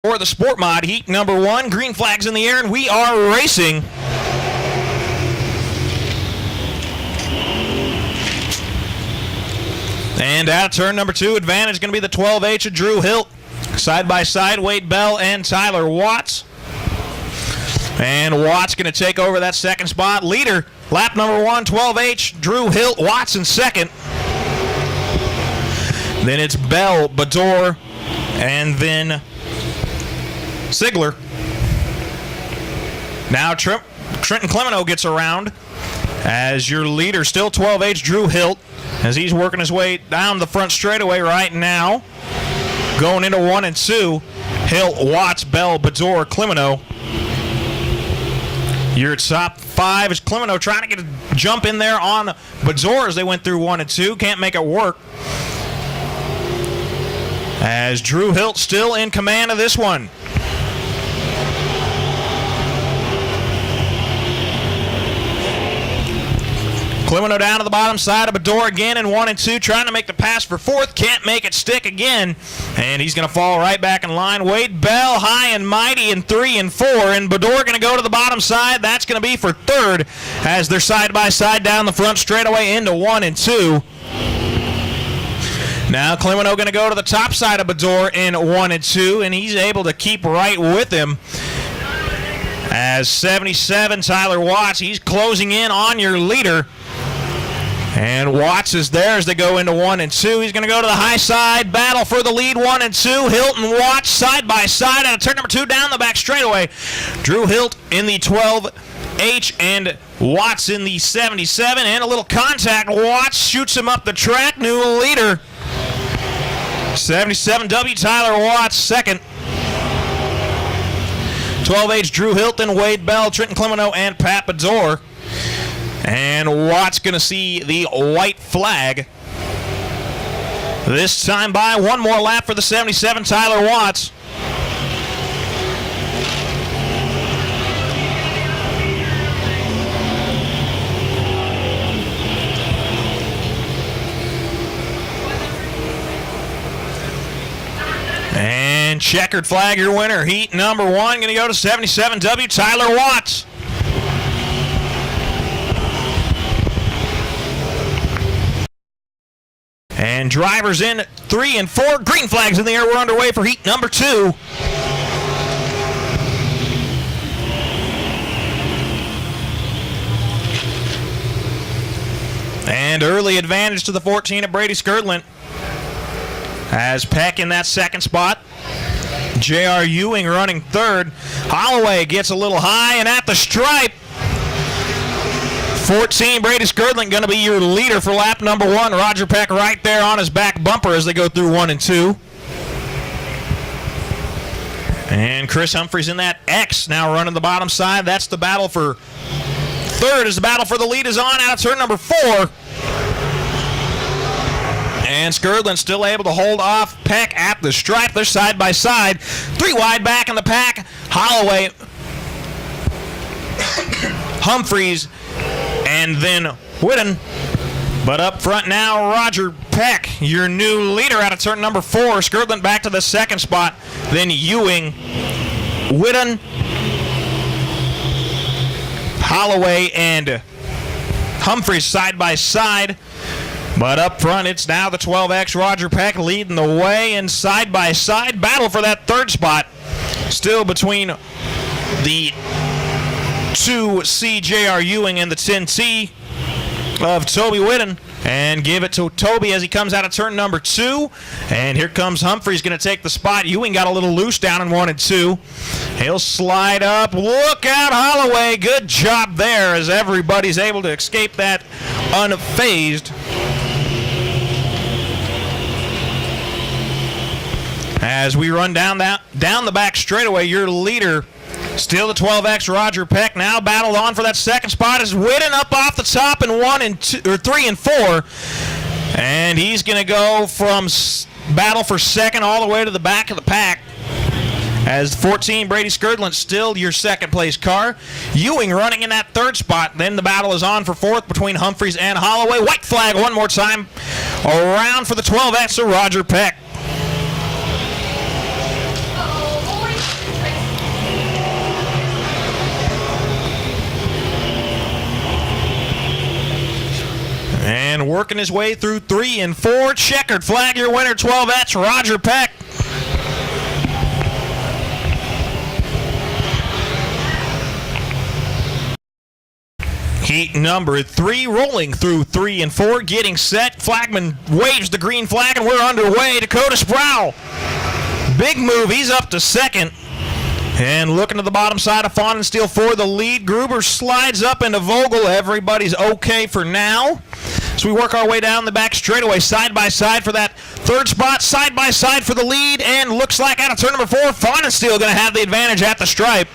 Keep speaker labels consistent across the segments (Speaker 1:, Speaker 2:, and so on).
Speaker 1: For the Sport Mod Heat number 1, green flags in the air, and we are racing. And out of turn number 2, advantage going to be the 12H of Drew Hilt. Side by side, Wade Bell and Tyler Watts. And Watts going to take over that second spot. Leader, lap number 1, 12H, Drew Hilt, Watts in second. Then it's Bell, Bador, and then Sigler. Now Trenton Clemeno gets around as your leader, still 12H Drew Hilt, as he's working his way down the front straightaway right now. Going into 1 and 2, Hilt, Watts, Bell, Bador, Clemeno. Your top 5 is Clemeno trying to get a jump in there on Bador as they went through 1 and 2. Can't make it work. As Drew Hilt still in command of this one. Clemeno down to the bottom side of Bador again in 1 and 2, trying to make the pass for 4th. Can't make it stick again, and he's going to fall right back in line. Wade Bell high and mighty in 3 and 4, and Bador going to go to the bottom side. That's going to be for 3rd as they're side by side down the front straightaway into 1 and 2. Now Clemeno going to go to the top side of Bador in 1 and 2, and he's able to keep right with him. As 77, Tyler Watts, he's closing in on your leader. And Watts is there as they go into 1 and 2. He's going to go to the high side, battle for the lead, 1 and 2. Hilt and Watts side by side out of turn number 2 down the back straightaway. Drew Hilt in the 12H and Watts in the 77. And a little contact. Watts shoots him up the track. New leader. 77W Tyler Watts second. 12H Drew Hilt and Wade Bell, Trenton Clemeno, and Pat Bador. And Watts going to see the white flag. This time by one more lap for the 77, Tyler Watts. And checkered flag, your winner. Heat number 1 going to go to 77W, Tyler Watts. And drivers in 3 and 4. Green flags in the air. We're underway for heat number 2. And early advantage to the 14 of Brady Skirtland. As Peck in that second spot. J.R. Ewing running 3rd. Holloway gets a little high and at the stripe. 14, Brady Skirtland going to be your leader for lap number 1. Roger Peck right there on his back bumper as they go through 1 and 2. And Chris Humphreys in that X now running the bottom side. That's the battle for 3rd as the battle for the lead is on out of turn number 4. And Skirtland still able to hold off Peck at the stripe. They're side by side. 3 wide back in the pack. Holloway, Humphreys, and then Whitten. But up front now, Roger Peck, your new leader out of turn number 4. Skirtland back to the second spot. Then Ewing, Whitten, Holloway, and Humphreys side by side. But up front, it's now the 12X Roger Peck leading the way, and side by side battle for that 3rd spot. Still between the 2C J.R. Ewing and the 10T of Toby Whitten. And give it to Toby as he comes out of turn number 2. And here comes Humphreys going to take the spot. Ewing got a little loose down in 1 and 2. He'll slide up. Look out, Holloway. Good job there as everybody's able to escape that unfazed. As we run down the back straightaway, your leader, still the 12X Roger Peck, now battled on for that second spot is Whitten up off the top in 3 and 4. And he's going to go from battle for second all the way to the back of the pack. As 14, Brady Skirtland, still your second place car. Ewing running in that 3rd spot. Then the battle is on for 4th between Humphreys and Holloway. White flag one more time around for the 12X of Roger Peck. And working his way through 3 and 4. Checkered flag, your winner, 12H, Roger Peck. Heat number 3, rolling through 3 and 4, getting set. Flagman waves the green flag, and we're underway. Dakota Sproul, big move. He's up to second. And looking to the bottom side of Fawn and Steel for the lead. Gruber slides up into Vogel. Everybody's okay for now. So we work our way down the back straightaway, side by side for that third spot, side by side for the lead, and looks like out of turn number 4, Fawn and Steel going to have the advantage at the stripe.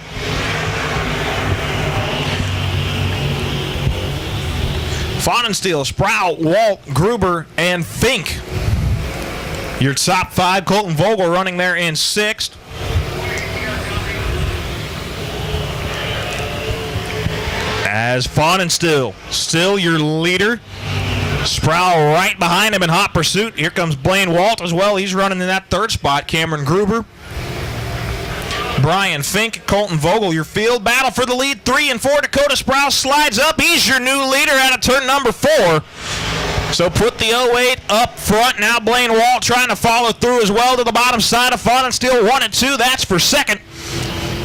Speaker 1: Fawn and Steel, Sproul, Walt, Gruber, and Fink. Your top 5, Colton Vogel running there in 6th. As Fawn and Steel, still your leader. Sproul right behind him in hot pursuit. Here comes Blaine Walt as well. He's running in that third spot. Cameron Gruber, Brian Fink, Colton Vogel, your field. Battle for the lead, 3 and 4. Dakota Sproul slides up. He's your new leader out of turn number 4. So put the 08 up front. Now Blaine Walt trying to follow through as well to the bottom side of Fawn and Steel. 1 and 2. That's for second.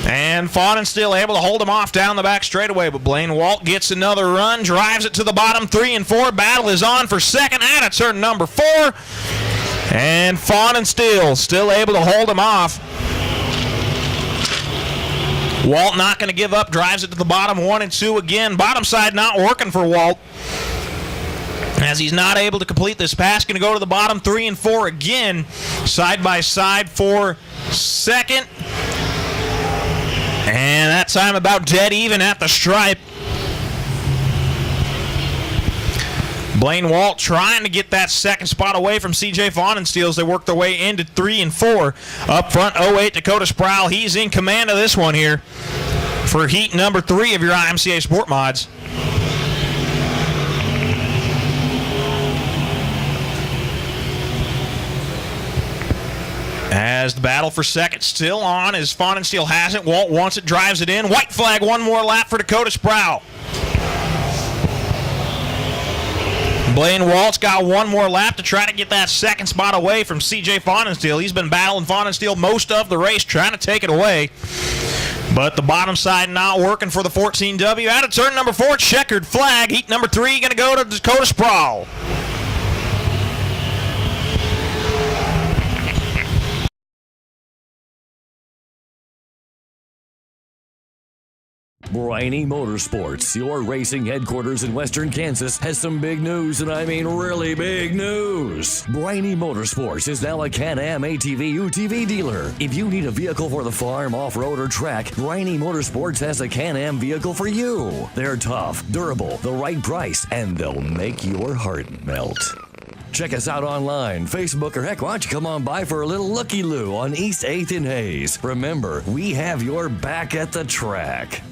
Speaker 1: And Fawn and Steel able to hold him off down the back straightaway, but Blaine Walt gets another run, drives it to the bottom, 3 and 4. Battle is on for second out of turn number 4. And Fawn and Steel still able to hold him off. Walt not going to give up, drives it to the bottom, 1 and 2 again. Bottom side not working for Walt, as he's not able to complete this pass. Going to go to the bottom, 3 and 4 again, side by side for second. And that time about dead even at the stripe. Blaine Walt trying to get that second spot away from CJ Fawn and Steel as they work their way into 3 and 4. Up front, 08 Dakota Sproul. He's in command of this one here for heat number 3 of your IMCA Sport Mods. As the battle for second still on, as Fawn and Steel has it. Walt wants it, drives it in. White flag, 1 more lap for Dakota Sproul. Blaine Walt's got 1 more lap to try to get that second spot away from CJ Fawn and Steel. He's been battling Fawn and Steel most of the race, trying to take it away. But the bottom side not working for the 14W. Out of turn number 4, checkered flag. Heat number 3 going to go to Dakota Sproul.
Speaker 2: Briney Motorsports, your racing headquarters in Western Kansas, has some big news, and I mean really big news. Briney Motorsports is now a Can-Am ATV UTV dealer. If you need a vehicle for the farm, off-road, or track, Briney Motorsports has a Can-Am vehicle for you. They're tough, durable, the right price, and they'll make your heart melt. Check us out online, Facebook, or heck, why don't you come on by for a little looky-loo on East 8th and Hayes. Remember, we have your back at the track.